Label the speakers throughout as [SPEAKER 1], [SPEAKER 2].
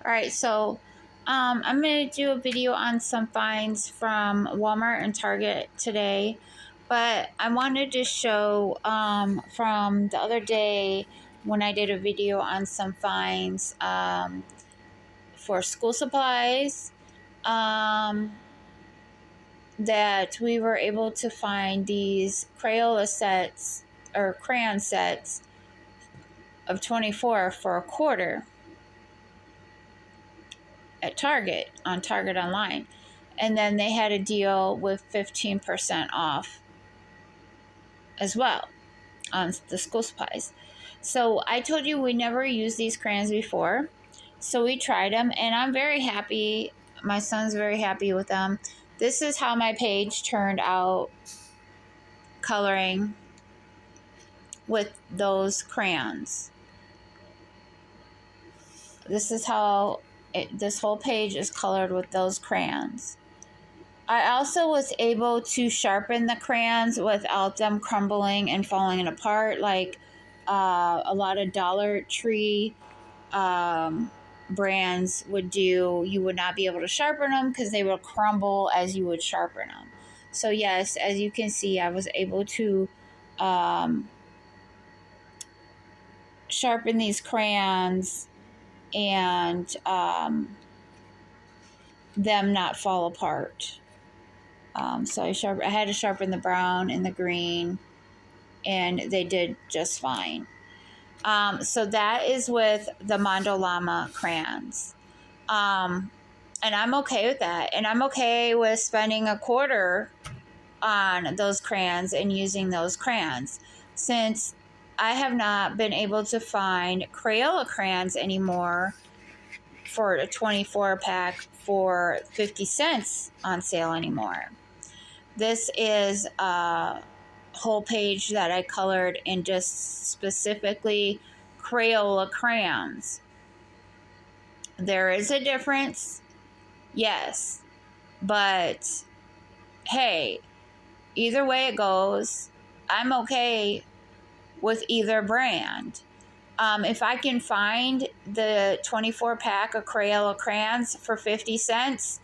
[SPEAKER 1] Alright, so I'm going to do a video on some finds from Walmart and Target today, but I wanted to show from the other day when I did a video on some finds for school supplies that we were able to find these Crayola sets or crayon sets of 24 for a quarter at Target, on Target Online. And then they had a deal with 15% off as well on the school supplies. So I told you we never used these crayons before. So we tried them and I'm very happy. My son's very happy with them. This is how my page turned out coloring with those crayons. This is how this whole page is colored with those crayons. I also was able to sharpen the crayons without them crumbling and falling apart like a lot of Dollar Tree brands would do. You would not be able to sharpen them because they will crumble as you would sharpen them. So yes, as you can see, I was able to sharpen these crayons and them not fall apart. So I had to sharpen the brown and the green, and they did just fine. So that is with the Mondo Llama crayons. And I'm okay with that. And I'm okay with spending a quarter on those crayons and using those crayons, since I have not been able to find Crayola crayons anymore for a 24 pack for 50 cents on sale anymore. This is a whole page that I colored in just specifically Crayola crayons. There is a difference, yes, but hey, either way it goes, I'm okay with either brand. If I can find the 24 pack of Crayola crayons for 50 cents,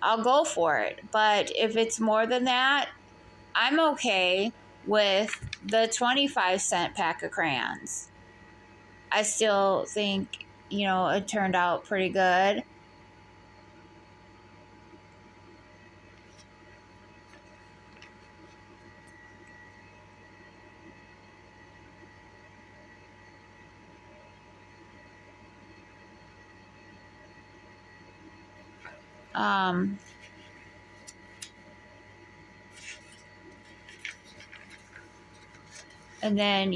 [SPEAKER 1] I'll go for it. But if it's more than that, I'm okay with the 25-cent pack of crayons. I still think, it turned out pretty good. And then,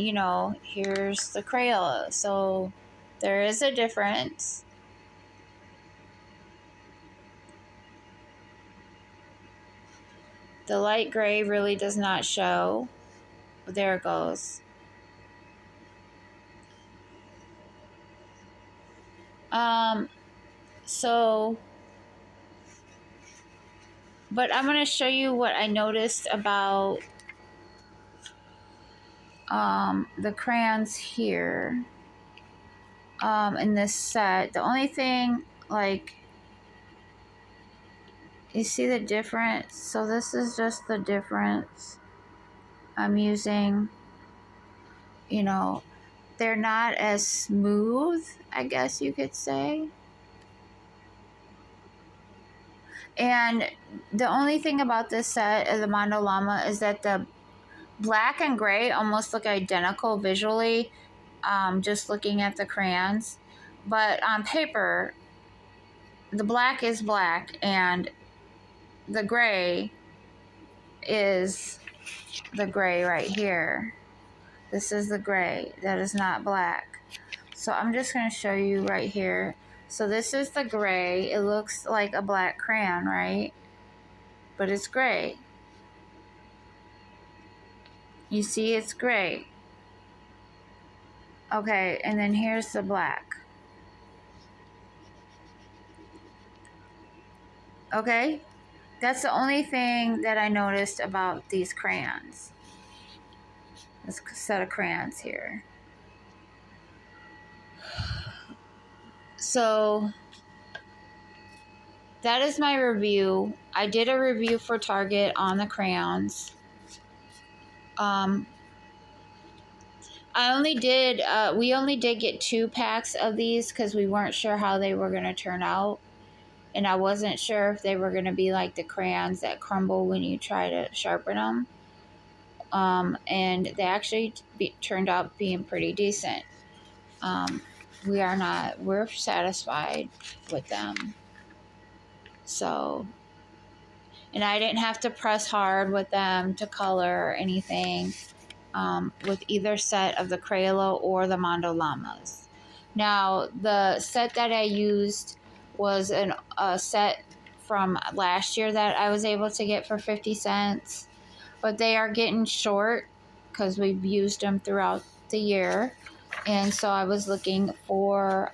[SPEAKER 1] here's the Crayola. So there is a difference. The light gray really does not show. There it goes. But I'm going to show you what I noticed about the crayons here in this set. The only thing, you see the difference? So this is just the difference. I'm using, they're not as smooth, I guess you could say. And the only thing about this set of the Mondo Llama is that the black and gray almost look identical visually, just looking at the crayons. But on paper, the black is black and the gray is the gray right here. This is the gray. That is not black. So I'm just going to show you right here. So this is the gray. It looks like a black crayon, right? But it's gray. You see it's gray. Okay, and then here's the black. Okay? That's the only thing that I noticed about these crayons. This set of crayons here. So that is my review. I did a review for Target on the crayons. We only did get 2 packs of these because we weren't sure how they were going to turn out. And I wasn't sure if they were going to be like the crayons that crumble when you try to sharpen them. And they actually turned out being pretty decent. We're satisfied with them. So, and I didn't have to press hard with them to color or anything. With either set of the Crayola or the Mondo Llamas. Now, the set that I used was a set from last year that I was able to get for 50 cents, but they are getting short because we've used them throughout the year. And so I was looking for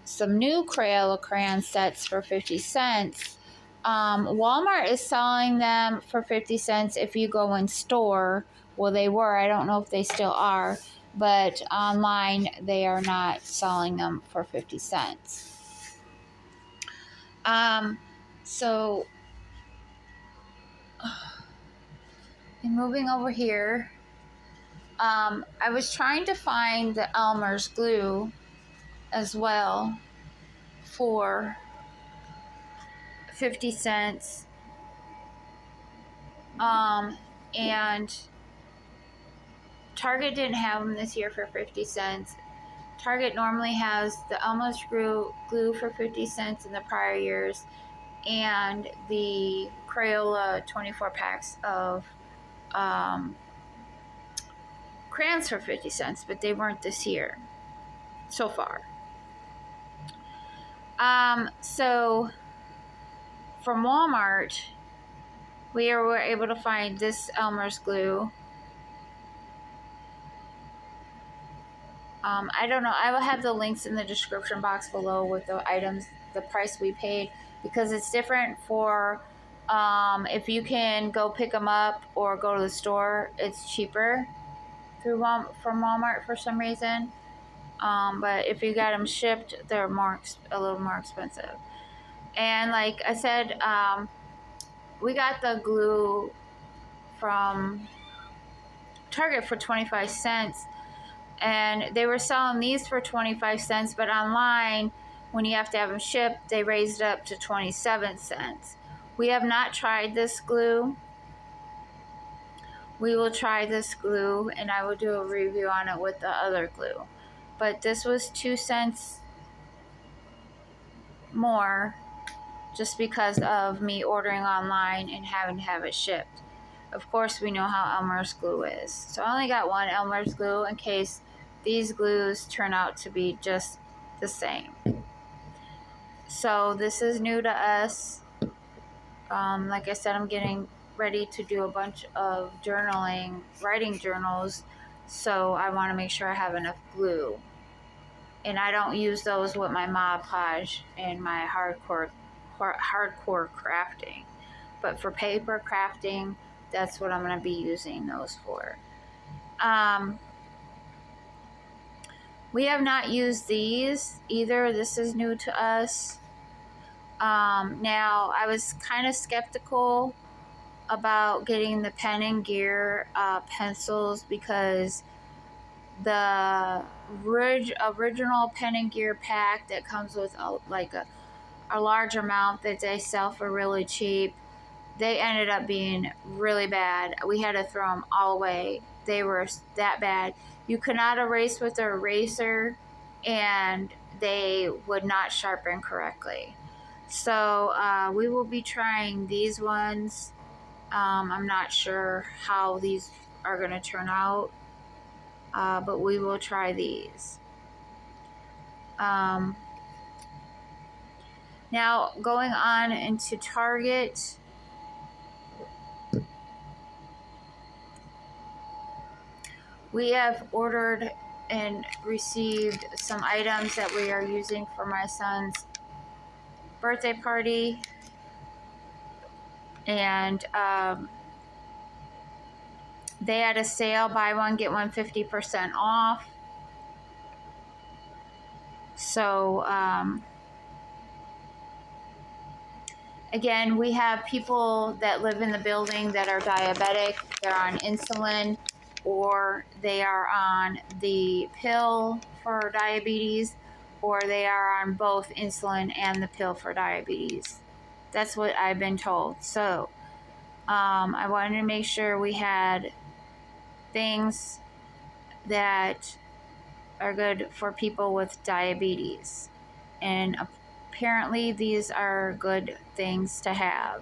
[SPEAKER 1] some new Crayola crayon sets for 50 cents. Walmart is selling them for 50 cents if you go in store. Well, they were. I don't know if they still are. But online, they are not selling them for 50 cents. So, and moving over here, I was trying to find the Elmer's glue as well for 50 cents. And Target didn't have them this year for 50 cents. Target normally has the Elmer's glue for 50 cents in the prior years, and the Crayola 24 packs of crayons for 50 cents, but they weren't this year so far. So from Walmart, we were able to find this Elmer's glue. I don't know. I will have the links in the description box below with the items, the price we paid, because it's different for if you can go pick them up or go to the store, it's cheaper from Walmart for some reason. But if you got them shipped, they're a little more expensive. And like I said, we got the glue from Target for 25 cents. And they were selling these for 25 cents, but online, when you have to have them shipped, they raised it up to 27 cents. We have not tried this glue. We will try this glue, and I will do a review on it with the other glue. But this was 2 cents more just because of me ordering online and having to have it shipped. Of course, we know how Elmer's glue is. So I only got one Elmer's glue in case these glues turn out to be just the same. So this is new to us. Like I said, I'm getting ready to do a bunch of journaling, writing journals. So I want to make sure I have enough glue. And I don't use those with my Mod Podge and my hardcore crafting. But for paper crafting, that's what I'm going to be using those for. We have not used these either. This is new to us. Now, I was kind of skeptical about getting the Pen and Gear pencils because the original Pen and Gear pack that comes with a large amount that they sell for really cheap, they ended up being really bad. We had to throw them all away. They were that bad. You could not erase with an eraser, and they would not sharpen correctly. So we will be trying these ones. I'm not sure how these are going to turn out, but we will try these. Now, going on into Target. We have ordered and received some items that we are using for my son's birthday party. And they had a sale, buy one, get one 50% off. So Again, we have people that live in the building that are diabetic, they're on insulin, or they are on the pill for diabetes, or they are on both insulin and the pill for diabetes. That's what I've been told. So I wanted to make sure we had things that are good for people with diabetes. And apparently these are good things to have.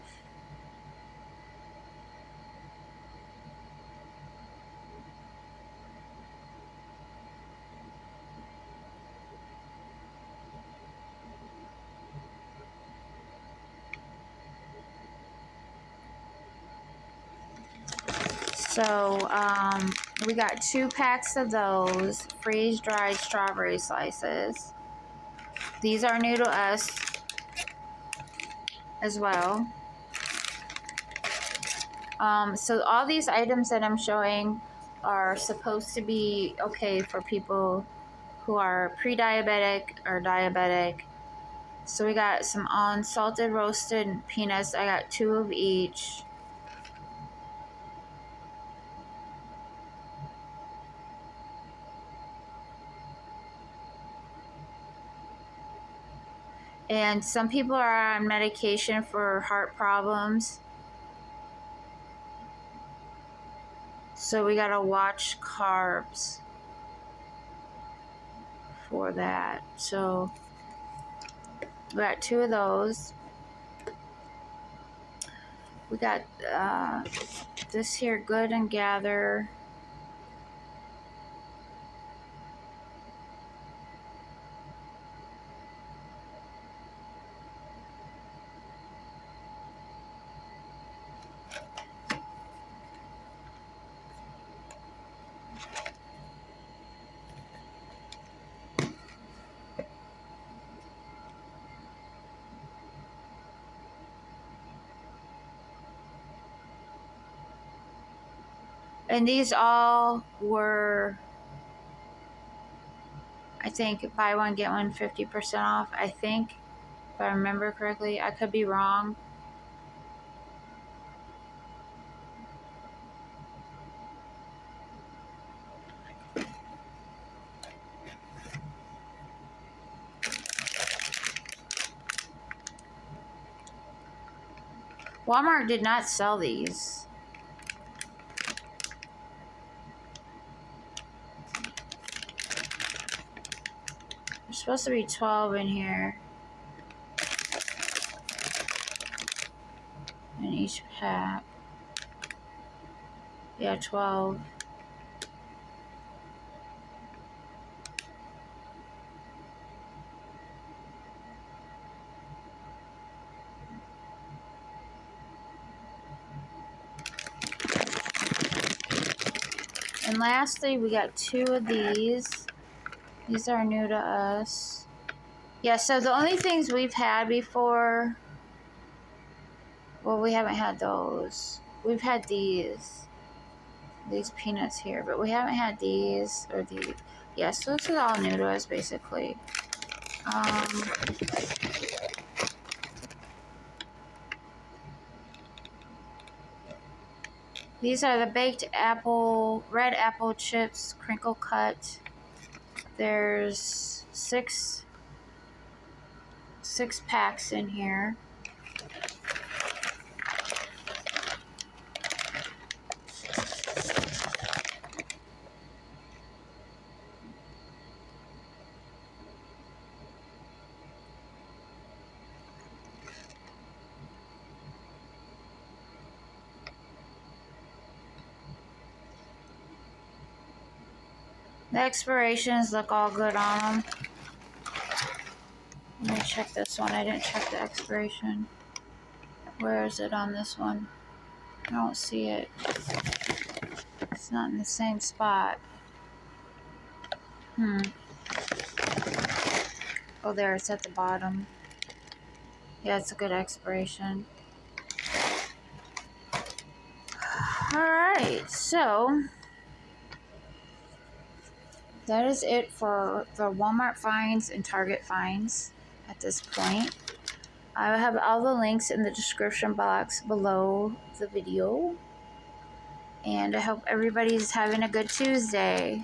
[SPEAKER 1] So we got 2 packs of those freeze-dried strawberry slices. These are new to us as well. So all these items that I'm showing are supposed to be okay for people who are pre-diabetic or diabetic. So we got some unsalted roasted peanuts. I got 2 of each. And some people are on medication for heart problems. So we gotta watch carbs for that. So we got 2 of those. We got this here, Good and Gather. And these all were, I think, buy one, get one 50% off. I think, if I remember correctly. I could be wrong. Walmart did not sell these. There's supposed to be 12 in here. In each pack. Yeah, 12. And lastly, we got 2 of these. These are new to us. Yeah, so the only things we've had before, well, we haven't had those. We've had these peanuts here, but we haven't had these or these. Yeah, so this is all new to us, basically. These are the baked apple, red apple chips, crinkle cut. There's six packs in here. The expirations look all good on them. Let me check this one. I didn't check the expiration. Where is it on this one? I don't see it. It's not in the same spot. Oh, there, it's at the bottom. Yeah, it's a good expiration. Alright, so that is it for the Walmart finds and Target finds at this point. I will have all the links in the description box below the video. And I hope everybody's having a good Tuesday.